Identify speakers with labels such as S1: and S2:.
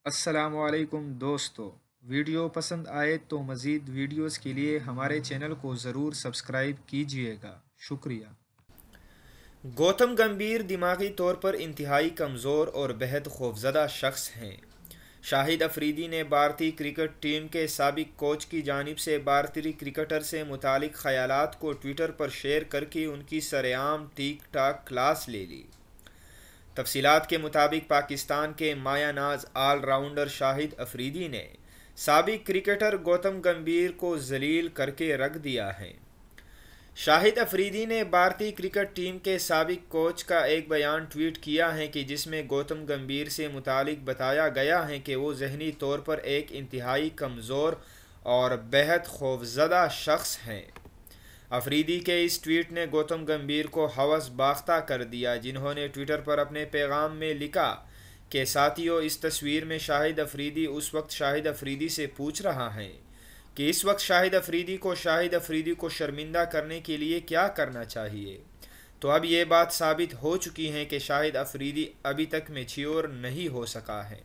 S1: السلام علیکم دوستو، ویڈیو پسند آئے تو مزید ویڈیوز کے لیے ہمارے چینل کو ضرور سبسکرائب کیجیے گا، شکریہ۔
S2: گوتم گمبھیر دماغی طور پر انتہائی کمزور اور بہت خوفزدہ شخص ہیں۔ شاہد افریدی نے بھارتی کرکٹ ٹیم کے سابق کوچ کی جانب سے بھارتی کرکٹر سے متعلق خیالات کو ٹویٹر پر شیئر کر کے ان کی سرعام ٹھیک ٹھاک کلاس لے لی۔ تفصیلات کے مطابق پاکستان کے مایہ ناز آل راؤنڈر شاہد افریدی نے سابق کرکٹر گوتم گمبھیر کو ذلیل کر کے رکھ دیا ہے۔ شاہد افریدی نے بھارتی کرکٹ ٹیم کے سابق کوچ کا ایک بیان ٹویٹ کیا ہے کہ جس میں گوتم گمبھیر سے متعلق بتایا گیا ہے کہ وہ ذہنی طور پر ایک انتہائی کمزور اور بہت خوفزدہ شخص ہیں۔ افریدی کے اس ٹویٹ نے گوتم گمبھیر کو ہوش باختہ کر دیا، جنہوں نے ٹویٹر پر اپنے پیغام میں لکھا کہ ساتھیو، اس تصویر میں شاہد افریدی اس وقت شاہد افریدی سے پوچھ رہا ہے کہ اس وقت شاہد افریدی کو شرمندہ کرنے کے لیے کیا کرنا چاہیے۔ تو اب یہ بات ثابت ہو چکی ہے کہ شاہد افریدی ابھی تک میچیور نہیں ہو سکا ہے۔